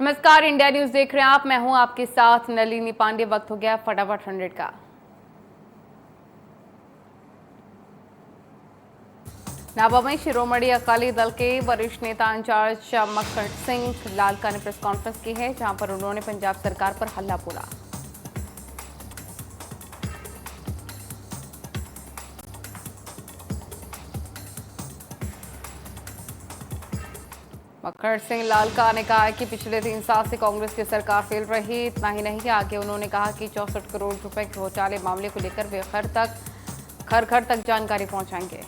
नमस्कार, India news देख रहे हैं आप। मैं हूं आपके साथ नलिनी पांडे। वक्त हो गया फटाफट 100 का। नाभा में शिरोमणि अकाली दल के वरिष्ठ नेता इंचार्ज मक्खण सिंह लालका ने प्रेस कॉन्फ्रेंस की है, जहां पर उन्होंने पंजाब सरकार पर हल्ला बोला। मक्खण सिंह लालका ने कहा कि पिछले 3 साल से कांग्रेस की सरकार फेल रही। इतना ही नहीं, आगे उन्होंने कहा कि 64 करोड़ रुपए के घोटाले मामले को लेकर वे घर घर तक जानकारी पहुंचाएंगे।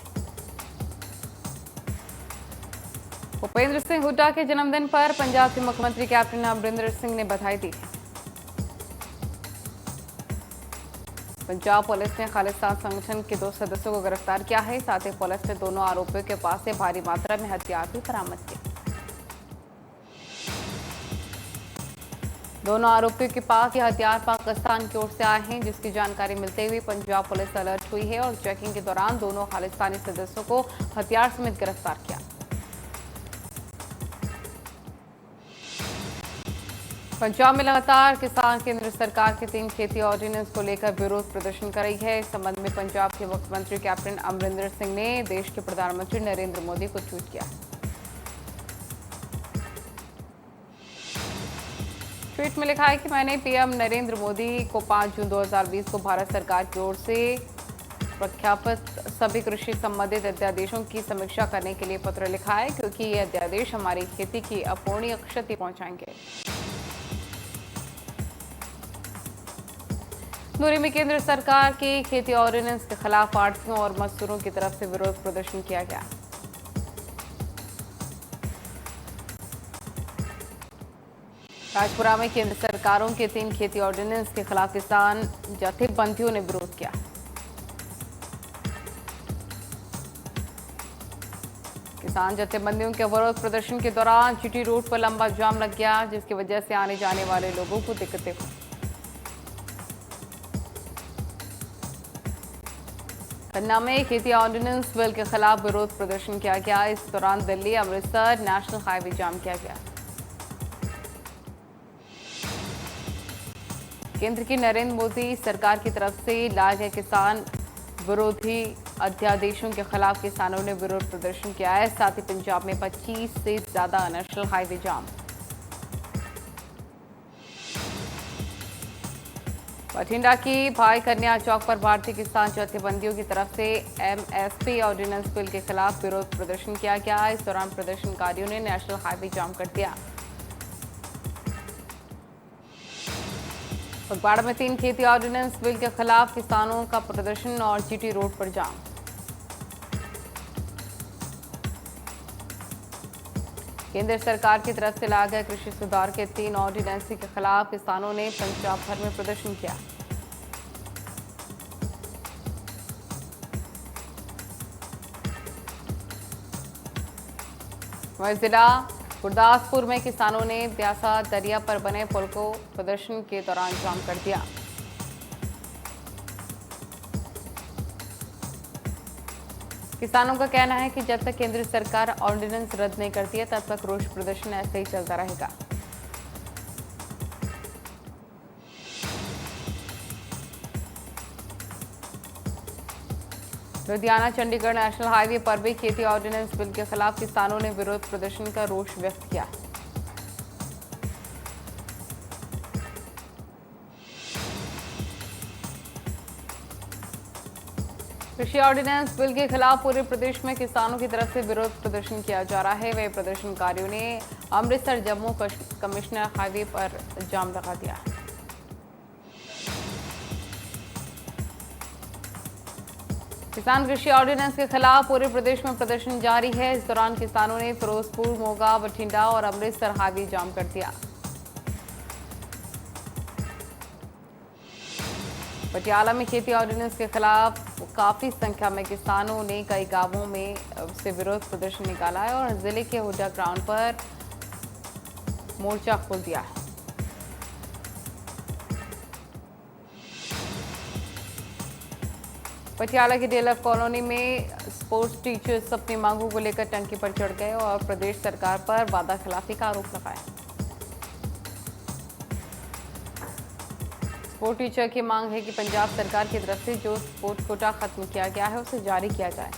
भूपेंद्र सिंह हुड्डा के जन्मदिन पर पंजाब के मुख्यमंत्री कैप्टन अमरिंदर सिंह ने बधाई दी। पंजाब पुलिस ने खालिस्तान संगठन के 2 सदस्यों को गिरफ्तार किया है। साथ ही पुलिस ने दोनों आरोपियों के पास से भारी मात्रा में हथियार भी बरामद किए। दोनों आरोपियों के पास ये हथियार पाकिस्तान की ओर से आए हैं, जिसकी जानकारी मिलते हुए पंजाब पुलिस अलर्ट हुई है और चेकिंग के दौरान दोनों खालिस्तानी सदस्यों को हथियार समेत गिरफ्तार किया। पंजाब में लगातार किसान केंद्र सरकार के 3 खेती ऑर्डिनेंस को लेकर विरोध प्रदर्शन कर रही है। इस संबंध में पंजाब के मुख्यमंत्री कैप्टन अमरिंदर सिंह ने देश के प्रधानमंत्री नरेंद्र मोदी को ट्वीट किया। ट्वीट में लिखा है कि मैंने पीएम नरेंद्र मोदी को 5 जून 2020 को भारत सरकार की ओर से प्रख्यापित सभी कृषि संबंधित अध्यादेशों की समीक्षा करने के लिए पत्र लिखा है, क्योंकि ये अध्यादेश हमारी खेती की अपूर्णीय क्षति पहुंचाएंगे। नूरी में केंद्र सरकार की खेती ऑर्डिनेंस के खिलाफ आढ़तियों और मजदूरों की तरफ से विरोध प्रदर्शन किया गया। राजपुरा में केंद्र सरकारों के 3 खेती ऑर्डिनेंस के खिलाफ किसान जथेबंदियों ने विरोध किया। किसान जथेबंदियों के विरोध प्रदर्शन के दौरान जीटी रोड पर लंबा जाम लग गया, जिसकी वजह से आने जाने वाले लोगों को दिक्कतें हुई। पन्ना में खेती ऑर्डिनेंस बिल के खिलाफ विरोध प्रदर्शन किया गया। इस दौरान दिल्ली अमृतसर नेशनल हाईवे जाम किया गया। केंद्र की नरेंद्र मोदी सरकार की तरफ से लाए गए किसान विरोधी अध्यादेशों के खिलाफ किसानों ने विरोध प्रदर्शन किया है। साथ ही पंजाब में 25 से ज्यादा नेशनल हाईवे जाम। बठिंडा की भाई कन्या चौक पर भारतीय किसान जथेबंदियों की तरफ से एमएसपी ऑर्डिनेंस बिल के खिलाफ विरोध प्रदर्शन किया गया। इस दौरान प्रदर्शनकारियों ने नेशनल हाईवे जाम कर दिया। फगवाड़ा में 3 खेती ऑर्डिनेंस बिल के खिलाफ किसानों का प्रदर्शन और जीटी रोड पर जाम। केंद्र सरकार की तरफ से लाए गए कृषि सुधार के 3 ऑर्डिनेंस के खिलाफ किसानों ने पंजाब भर में प्रदर्शन किया। वहीं जिला गुरदासपुर में किसानों ने ब्यासा दरिया पर बने पुल को प्रदर्शन के दौरान जाम कर दिया। किसानों का कहना है कि जब तक केंद्र सरकार ऑर्डिनेंस रद्द नहीं करती है, तब तक रोष प्रदर्शन ऐसे ही चलता रहेगा। लुधियाना चंडीगढ़ नेशनल हाईवे पर भी खेती ऑर्डिनेंस बिल के खिलाफ किसानों ने विरोध प्रदर्शन का रोष व्यक्त किया। कृषि ऑर्डिनेंस बिल के खिलाफ पूरे प्रदेश में किसानों की तरफ से विरोध प्रदर्शन किया जा रहा है। वही प्रदर्शनकारियों ने अमृतसर जम्मू कमिश्नर हाईवे पर जाम लगा दिया। किसान कृषि ऑर्डिनेंस के खिलाफ पूरे प्रदेश में प्रदर्शन जारी है। इस दौरान किसानों ने फिरोजपुर, मोगा, बठिंडा और अमृतसर हाईवे जाम कर दिया। पटियाला में खेती ऑर्डिनेंस के खिलाफ काफी संख्या में किसानों ने कई गांवों में से विरोध प्रदर्शन निकाला है और जिले के हुड्डा ग्राउंड पर मोर्चा खोल दिया है। पटियाला की डेलफ कॉलोनी में स्पोर्ट्स टीचर्स अपनी मांगों को लेकर टंकी पर चढ़ गए और प्रदेश सरकार पर वादा खिलाफी का आरोप लगाया। स्पोर्ट टीचर की मांग है कि पंजाब सरकार की तरफ से जो स्पोर्ट कोटा खत्म किया गया है उसे जारी किया जाए।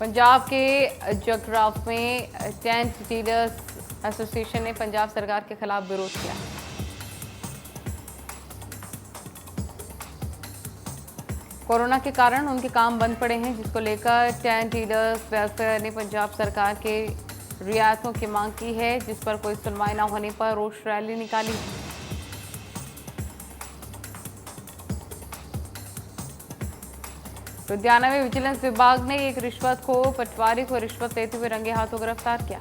पंजाब के जगराव में टेंट डीलर्स एसोसिएशन ने पंजाब सरकार के खिलाफ विरोध किया। कोरोना के कारण उनके काम बंद पड़े हैं, जिसको लेकर टेंट डीलर्स वेलफेयर ने पंजाब सरकार के रियायतों की मांग की है, जिस पर कोई सुनवाई न होने पर रोष रैली निकाली। लुधियाना में विजिलेंस विभाग ने एक रिश्वत को पटवारी को रिश्वत लेते हुए रंगे हाथों गिरफ्तार किया।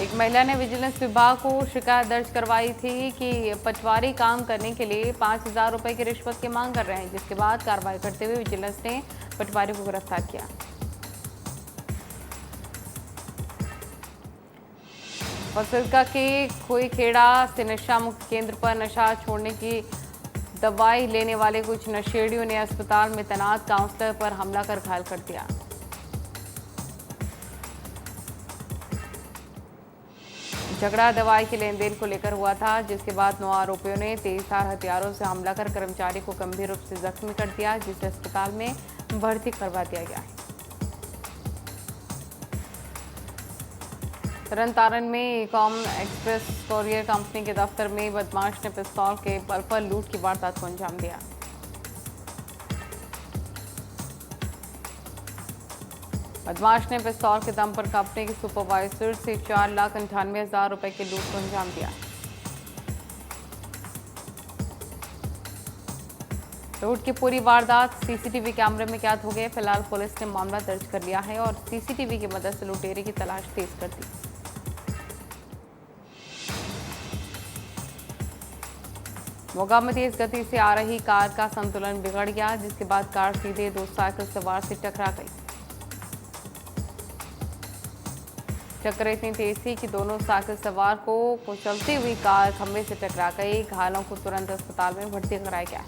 एक महिला ने विजिलेंस विभाग को शिकायत दर्ज करवाई थी कि पटवारी काम करने के लिए 5,000 रुपए की रिश्वत की मांग कर रहे हैं, जिसके बाद कार्रवाई करते हुए विजिलेंस ने पटवारी को गिरफ्तार किया। फसलका के खोईखेड़ा से नशा मुक्त केंद्र पर नशा छोड़ने की दवाई लेने वाले कुछ नशेड़ियों ने अस्पताल में तैनात काउंसलर पर हमला कर घायल कर दिया। झगड़ा दवाई के लेन देन को लेकर हुआ था, जिसके बाद 9 आरोपियों ने तेजधार हथियारों से हमला कर कर्मचारी को गंभीर रूप से जख्मी कर दिया, जिसे अस्पताल में भर्ती करवा दिया गया है। तरन में ईकॉम एक्सप्रेस कोरियर कंपनी के दफ्तर में बदमाश ने पिस्तौल के बल पर लूट की वारदात को अंजाम दिया। बदमाश ने पिस्तौल के दम पर कंपनी के सुपरवाइजर से 4,98,000 रुपए की लूट को अंजाम दिया। लूट की पूरी वारदात सीसीटीवी कैमरे में कैद हो गई। फिलहाल पुलिस ने मामला दर्ज कर लिया है और सीसीटीवी की मदद से लुटेरे की तलाश तेज कर दी। मोगा में तेज गति से आ रही कार का संतुलन बिगड़ गया, जिसके बाद कार सीधे 2 साइकिल सवार से टकरा गई। टक्कर इतनी तेज थी कि दोनों साइकिल सवार को कुचलती हुई कार खंभे से टकरा गई। घायलों को तुरंत अस्पताल में भर्ती कराया गया।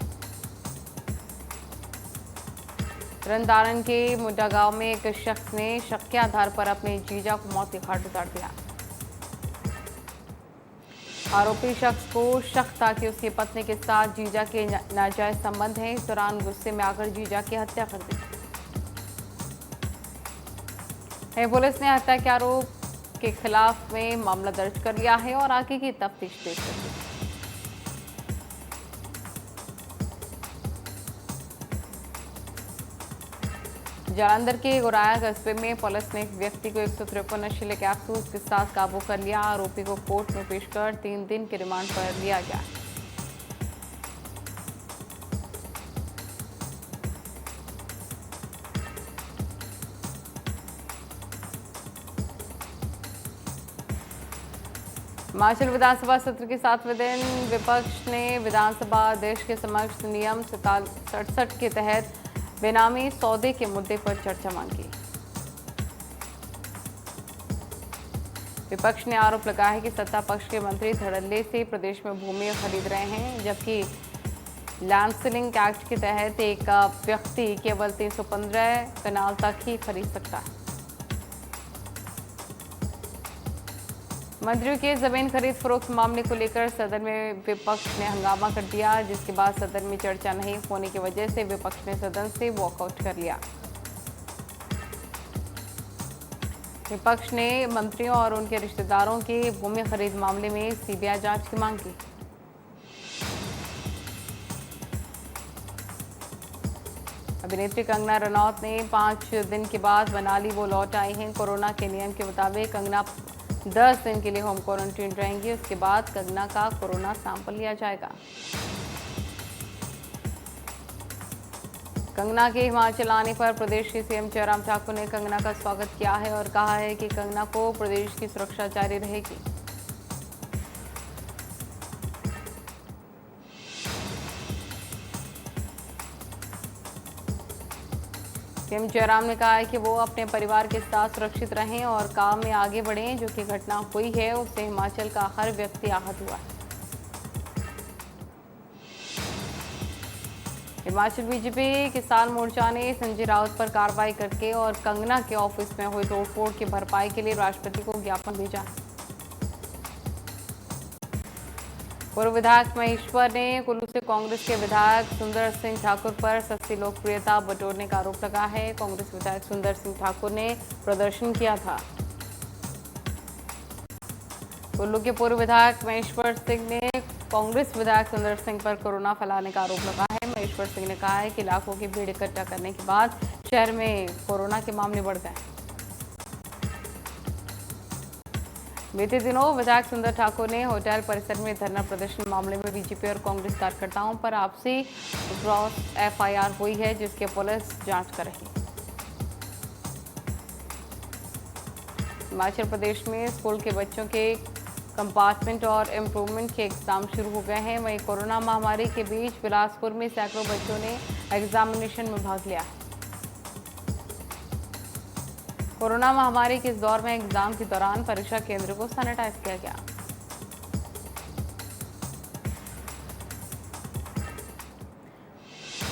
तरन के मुड्डा गांव में एक शख्स ने शक के आधार पर अपने जीजा को मौत के घाट उतार दिया। आरोपी शख्स को शक था कि उसकी पत्नी के साथ जीजा के नाजायज संबंध हैं। इस दौरान गुस्से में आकर जीजा की हत्या कर दी। पुलिस ने हत्या के आरोप के खिलाफ में मामला दर्ज कर लिया है और आगे की तफ्तीश तेज कर दी। जालंधर के गोराया कस्बे में पुलिस ने एक व्यक्ति को 153 नशीले कैप्सूल के साथ काबू कर लिया। आरोपी को कोर्ट में पेश कर 3 दिन के रिमांड पर लिया गया। हिमाचल विधानसभा सत्र के 7वें दिन विपक्ष ने विधानसभा अध्यक्ष के समक्ष नियम 67 के तहत बेनामी सौदे के मुद्दे पर चर्चा मांगी। विपक्ष ने आरोप लगाया है कि सत्ता पक्ष के मंत्री धड़ल्ले से प्रदेश में भूमि खरीद रहे हैं, जबकि लैंड सीलिंग एक्ट के तहत एक व्यक्ति केवल 315 कनाल तक ही खरीद सकता है। मंत्रियों के जमीन खरीद फरोख्त मामले को लेकर सदन में विपक्ष ने हंगामा कर दिया, जिसके बाद सदन में चर्चा नहीं होने की वजह से विपक्ष ने सदन से वॉकआउट कर लिया। विपक्ष ने मंत्रियों और उनके रिश्तेदारों के भूमि खरीद मामले में सीबीआई जांच की मांग की। अभिनेत्री कंगना रनौत ने 5 दिन के बाद मनाली वो लौट आई हैं। कोरोना के नियम के मुताबिक कंगना 10 दिन के लिए होम क्वारंटीन रहेंगी। उसके बाद कंगना का कोरोना सैंपल लिया जाएगा। कंगना के हिमाचल आने पर प्रदेश के सीएम जयराम ठाकुर ने कंगना का स्वागत किया है और कहा है कि कंगना को प्रदेश की सुरक्षा जारी रहेगी। सीएम जयराम ने कहा है कि वो अपने परिवार के साथ सुरक्षित रहें और काम में आगे बढ़ें। जो कि घटना हुई है उससे हिमाचल का हर व्यक्ति आहत हुआ है। हिमाचल बीजेपी किसान मोर्चा ने संजय राउत पर कार्रवाई करके और कंगना के ऑफिस में हुई तोड़फोड़ की भरपाई के लिए राष्ट्रपति को ज्ञापन भेजा। पूर्व विधायक महेश्वर ने कुल्लू से कांग्रेस के विधायक सुंदर सिंह ठाकुर पर सस्ती लोकप्रियता बटोरने का आरोप लगा है। कांग्रेस विधायक सुंदर सिंह ठाकुर ने प्रदर्शन किया था। कुल्लू के पूर्व विधायक महेश्वर सिंह ने कांग्रेस विधायक सुंदर सिंह पर कोरोना फैलाने का आरोप लगाया है। महेश्वर सिंह ने कहा है कि लाखों की भीड़ इकट्ठा करने के बाद शहर में कोरोना के मामले बढ़ गए। बीते दिनों विधायक सुंदर ठाकुर ने होटल परिसर में धरना प्रदर्शन मामले में बीजेपी और कांग्रेस कार्यकर्ताओं पर आपसी क्रॉस एफआईआर हुई है, जिसकी पुलिस जांच कर रही है। हिमाचल प्रदेश में स्कूल के बच्चों के कंपार्टमेंट और इम्प्रूवमेंट के एग्जाम शुरू हो गए हैं। वहीं कोरोना महामारी के बीच बिलासपुर में सैकड़ों बच्चों ने एग्जामिनेशन में भाग लिया है। कोरोना महामारी के इस दौर में एग्जाम के दौरान परीक्षा केंद्र को सैनिटाइज किया गया।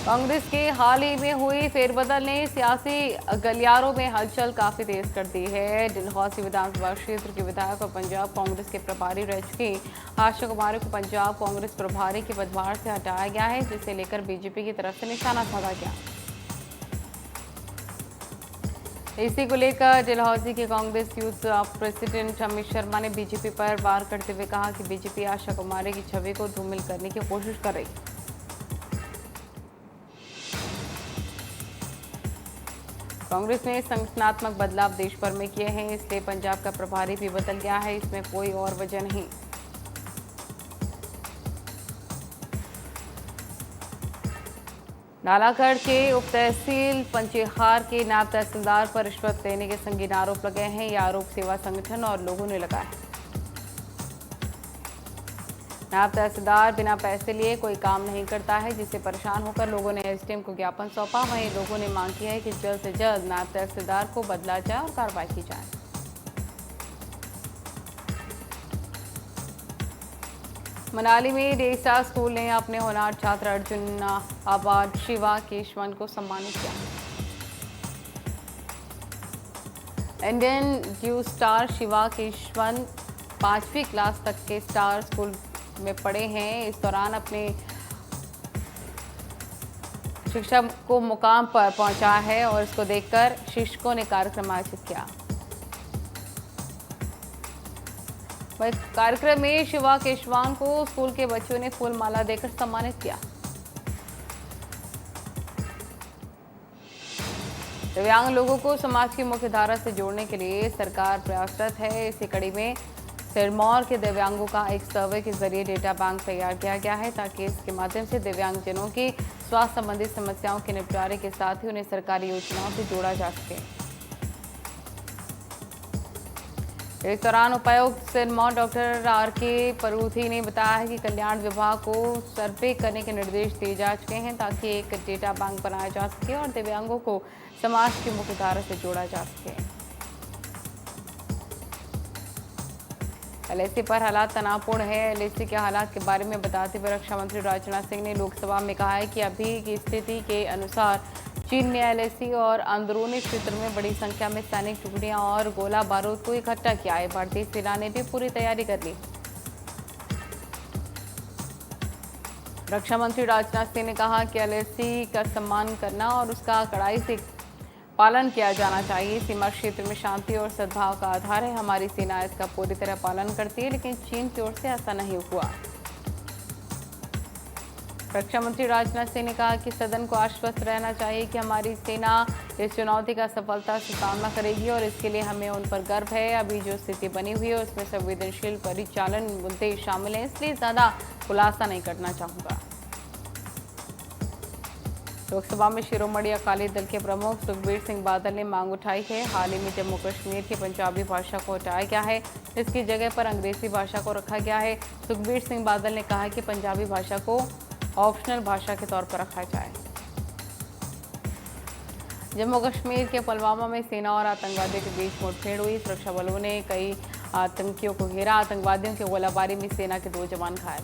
कांग्रेस के हाल ही में हुई फेरबदल ने सियासी गलियारों में हलचल काफी तेज कर दी है। डलहौजी विधानसभा क्षेत्र के विधायक और पंजाब कांग्रेस के प्रभारी रह चुकी आशा कुमारी को पंजाब कांग्रेस प्रभारी के पदभार से हटाया गया है, जिसे लेकर बीजेपी की तरफ से निशाना साधा गया। इसी को लेकर डलहौजी के कांग्रेस यूथ प्रेसिडेंट अमित शर्मा ने बीजेपी पर वार करते हुए कहा कि बीजेपी आशा कुमारी की छवि को धूमिल करने की कोशिश कर रही है। कांग्रेस ने संगठनात्मक बदलाव देश भर में किए हैं, इसलिए पंजाब का प्रभारी भी बदल गया है, इसमें कोई और वजह नहीं। नालागढ़ के उप तहसील पंचेहार के नायब तहसीलदार पर रिश्वत लेने के संगीन आरोप लगे हैं। यह आरोप सेवा संगठन और लोगों ने लगाया है। नायब तहसीलदार बिना पैसे लिए कोई काम नहीं करता है, जिससे परेशान होकर लोगों ने एसडीएम को ज्ञापन सौंपा। वहीं लोगों ने मांग की है कि जल्द से जल्द नायब तहसीलदार को बदला जाए और कार्रवाई की जाए। मनाली में डे स्टार स्कूल ने अपने होनहार छात्र अर्जुन आबाद शिवा केशवन को सम्मानित किया। इंडियन ड्यू स्टार शिवा केशवन 5वीं क्लास तक के स्टार स्कूल में पढ़े हैं। इस दौरान अपने शिक्षा को मुकाम पर पहुंचा है और इसको देखकर शिक्षकों ने कार्यक्रम आयोजित किया। कार्यक्रम में शिवा केशवान को स्कूल के बच्चों ने फूल माला देकर सम्मानित किया। दिव्यांग लोगों को समाज की मुख्य धारा से जोड़ने के लिए सरकार प्रयासरत है। इसी कड़ी में सिरमौर के दिव्यांगों का एक सर्वे के जरिए डेटा बैंक तैयार किया गया है, ताकि इसके माध्यम से दिव्यांगजनों की स्वास्थ्य संबंधी समस्याओं के निपटारे के साथ ही उन्हें सरकारी योजनाओं से जोड़ा जा सके। इस दौरान उपायुक्त सिरमौर डॉक्टर आर.के. परूथी ने बताया है कि कल्याण विभाग को सर्वे करने के निर्देश दिए जा चुके हैं, ताकि एक डेटा बैंक बनाया जा सके और दिव्यांगों को समाज की मुख्य धारा से जोड़ा जा सके। एलएसी पर हालात तनावपूर्ण है। एलएसी के हालात के बारे में बताते हुए रक्षा मंत्री राजनाथ सिंह ने लोकसभा में कहा है कि अभी की स्थिति के अनुसार चीन ने एलएसी और अंदरूनी क्षेत्र में बड़ी संख्या में सैनिक टुकड़ियां और गोला बारूद को इकट्ठा किया है। भारतीय सेना ने भी पूरी तैयारी कर ली। रक्षा मंत्री राजनाथ सिंह ने कहा कि एलएसी का सम्मान करना और उसका कड़ाई से पालन किया जाना चाहिए। सीमा क्षेत्र में शांति और सद्भाव का आधार है। हमारी सेना इसका पूरी तरह पालन करती है, लेकिन चीन की ओर से ऐसा नहीं हुआ। रक्षा मंत्री राजनाथ सिंह ने कहा कि सदन को आश्वस्त रहना चाहिए कि हमारी सेना इस चुनौती का सफलता से सामना करेगी और इसके लिए हमें उन पर गर्व है। अभी जो स्थिति बनी हुई है उसमें संवेदनशील परिचालन मुद्दे शामिल हैं, इसलिए ज़्यादा खुलासा नहीं करना चाहूँगा। लोकसभा में शिरोमणि अकाली दल के प्रमुख सुखबीर सिंह बादल ने मांग उठाई है। हाल ही में जम्मू कश्मीर की पंजाबी भाषा को हटाया गया है, इसकी जगह पर अंग्रेजी भाषा को रखा गया है। सुखबीर सिंह बादल ने कहा कि पंजाबी भाषा को ऑप्शनल भाषा के तौर पर रखा जाए। जम्मू कश्मीर के पुलवामा में सेना और आतंकवादियों के बीच मुठभेड़ हुई। सुरक्षा बलों ने कई आतंकियों को घेरा। आतंकवादियों की गोलाबारी में सेना के 2 जवान घायल।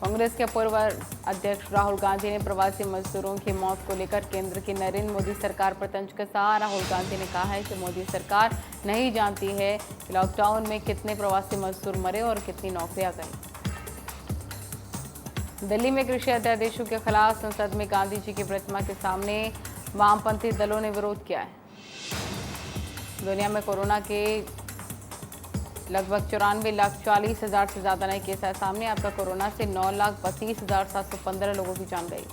कांग्रेस के पूर्व अध्यक्ष राहुल गांधी ने प्रवासी मजदूरों की मौत को लेकर केंद्र की नरेंद्र मोदी सरकार पर तंज कसा। राहुल गांधी ने कहा है कि मोदी सरकार नहीं जानती है कि लॉकडाउन में कितने प्रवासी मजदूर मरे और कितनी नौकरियां गई। दिल्ली में कृषि अध्यादेशों के खिलाफ संसद में गांधी जी की प्रतिमा के सामने वामपंथी दलों ने विरोध किया है। दुनिया में कोरोना के लगभग 94,40,000 से ज्यादा नए केस आए सामने। अब तक कोरोना से 9,32,715 लोगों की जान गई।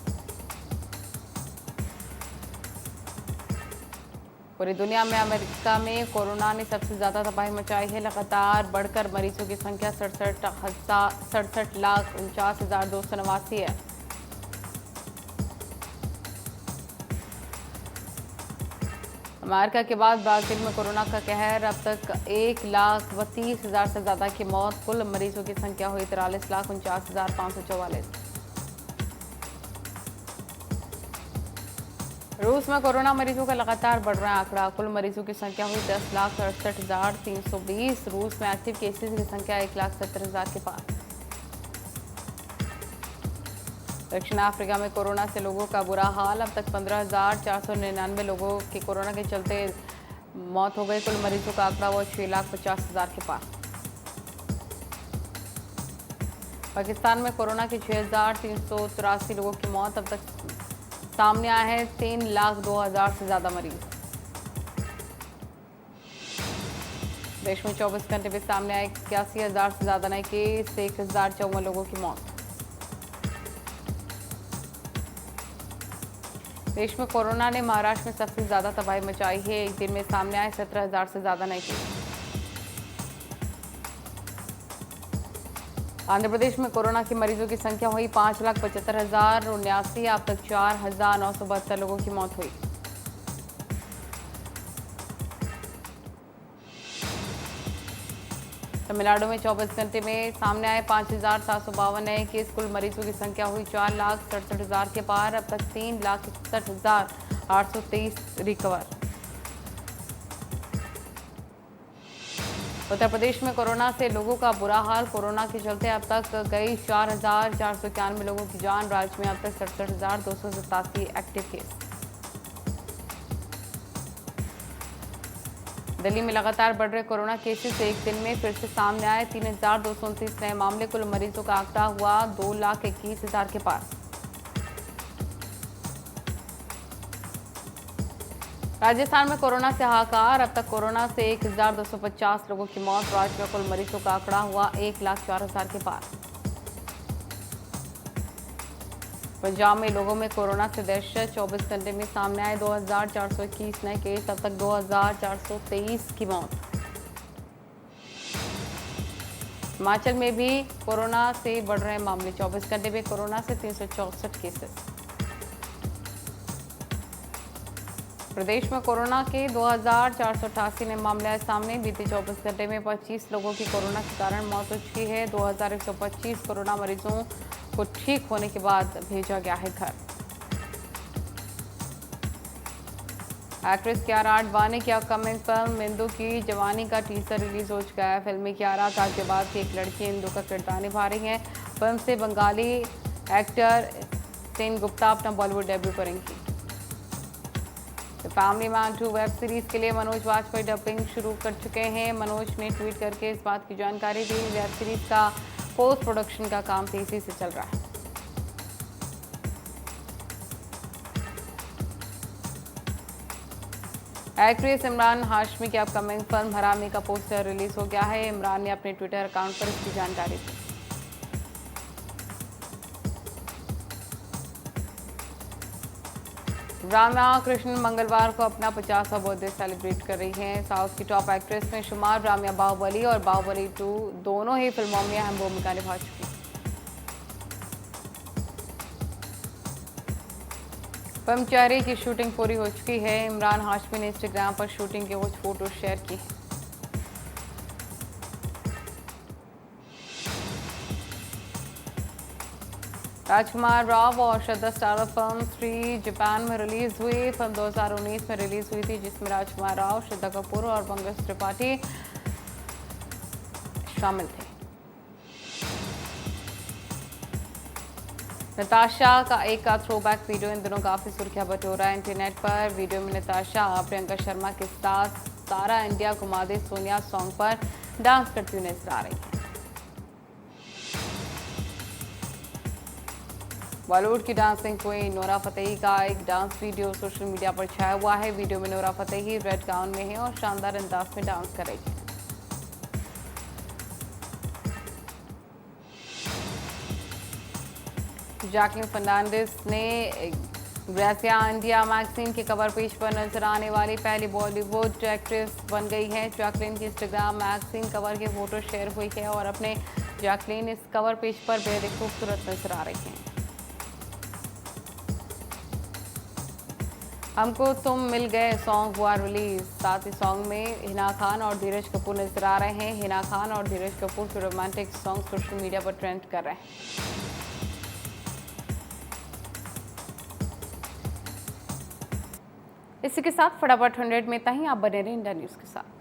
पूरी दुनिया में अमेरिका में कोरोना ने सबसे ज्यादा तबाही मचाई है। लगातार बढ़कर मरीजों की संख्या 67,49,49,289 है। अमेरिका के बाद ब्राजील में कोरोना का कहर। अब तक 1,32,000 से ज्यादा की मौत। कुल मरीजों की संख्या हुई 43,49,544। रूस में कोरोना मरीजों का लगातार बढ़ रहा आंकड़ा। कुल मरीजों की संख्या हुई 10,68,320। रूस में एक्टिव केसेस की संख्या 1,70,000 के पार। दक्षिण अफ्रीका में कोरोना से लोगों का बुरा हाल। अब तक 15,499 लोगों की कोरोना के चलते मौत हो गई। कुल मरीजों का आंकड़ा वो 6,50,000 के पार। पाकिस्तान में कोरोना के 6,383 लोगों की मौत। अब तक सामने आए हैं 3,02,000 से ज्यादा मरीज। देश में 24 घंटे में सामने आए 81,000 से ज्यादा नए केस। 1,054 लोगों की मौत। देश में कोरोना ने महाराष्ट्र में सबसे ज्यादा तबाही मचाई है। एक दिन में सामने आए 17,000 से ज्यादा नए केस। आंध्र प्रदेश में कोरोना के मरीजों की संख्या हुई 5,75,079। अब तक 4,972 लोगों की मौत हुई। तमिलनाडु में 24 घंटे में सामने आए 5,752 नए केस। कुल मरीजों की संख्या हुई 4,67,000 के पार। अब तक 3,61,823 रिकवर। उत्तर प्रदेश में कोरोना से लोगों का बुरा हाल। कोरोना के चलते अब तक गई 4,491 लोगों की जान। राज्य में अब तक 67,287 एक्टिव केस। दिल्ली में लगातार बढ़ रहे कोरोना केसेस। एक दिन में फिर से सामने आए 3,229 नए मामले। कुल मरीजों का आंकड़ा हुआ 2,21,000 के पार। राजस्थान में कोरोना से हाहाकार। अब तक कोरोना से 1,250 लोगों की मौत। राज्य में कुल मरीजों का आंकड़ा हुआ 1,04,000 के पार। पंजाब में लोगों में कोरोना से दहशत। 24 घंटे में सामने आए 2,421 नए केस। अब तक 2,423 की मौत। हिमाचल में भी कोरोना से बढ़ रहे मामले। 24 घंटे में कोरोना से 364 केसेस। प्रदेश में कोरोना के 2,488 नए मामले आए सामने। बीते 24 घंटे में 25 लोगों की कोरोना के कारण मौत हो चुकी है। 2,125 कोरोना मरीजों को ठीक होने के बाद भेजा गया है घर। एक्ट्रेस कियारा आडवाणी की अपकमिंग फिल्म इंदु की जवानी का टीजर रिलीज हो चुका है। फिल्म में कियारा गाजियाबाद की एक लड़की इंदु का किरदार निभा रही हैं। फिल्म से बंगाली एक्टर सेन गुप्ता अपना बॉलीवुड डेब्यू करेंगी। The family man 2 web series के लिए मनोज वाजपेयी डबिंग शुरू कर चुके हैं। मनोज ने ट्वीट करके इस बात की जानकारी दी। वेब सीरीज का पोस्ट प्रोडक्शन का काम तेजी से चल रहा है। एक्ट्रेस इमरान हाशमी की अपकमिंग फिल्म हरामी का पोस्टर रिलीज हो गया है। इमरान ने अपने ट्विटर अकाउंट पर इसकी जानकारी दी। राम्या कृष्णन मंगलवार को अपना 50वां बर्थडे सेलिब्रेट कर रही हैं। साउथ की टॉप एक्ट्रेस में शुमार राम्या बाहुबली और बाहुबली 2 दोनों ही फिल्मों में अहम भूमिका निभा चुकी हैं। फिल्म चेहरे की शूटिंग पूरी हो चुकी है। इमरान हाशमी ने इंस्टाग्राम पर शूटिंग के कुछ फोटो शेयर की हैं। राजकुमार राव और श्रद्धा स्टारर फिल्म श्री जापान में रिलीज हुई। फिल्म 2019 में रिलीज हुई थी, जिसमें राजकुमार राव, श्रद्धा कपूर और पंकज त्रिपाठी शामिल थे। नताशा का एक थ्रोबैक वीडियो इन दिनों काफ़ी सुर्खियां बटोरा है इंटरनेट पर। वीडियो में नताशा प्रियंका शर्मा के साथ सारा इंडिया घुमा दे सोनिया सॉन्ग पर डांस करती हुई नजर आ रही हैं। बॉलीवुड की डांसिंग क्वीन नोरा फतेही का एक डांस वीडियो सोशल मीडिया पर छाया हुआ है। वीडियो में नोरा फतेही रेड गाउन में है और शानदार अंदाज में डांस कर रही है। जैकलीन फर्नांडिस ने ग्रेसिया इंडिया मैगजीन के कवर पेज पर नजर आने वाली पहली बॉलीवुड एक्ट्रेस बन गई है। जैकलीन की इंस्टाग्राम मैगजीन कवर की फोटो शेयर हुई है और अपने जैकलीन इस कवर पेज पर बेहद खूबसूरत नजर आ रही हैं। हमको तुम मिल गए सॉन्ग हुआ रिलीज। साथ ही सॉन्ग में हिना खान और धीरज कपूर नजर आ रहे हैं। हिना खान और धीरज कपूर के रोमांटिक सॉन्ग सोशल मीडिया पर ट्रेंड कर रहे हैं। इसी के साथ फटाफट 100 में इतना ही। आप बने रहे इंडिया न्यूज़ के साथ।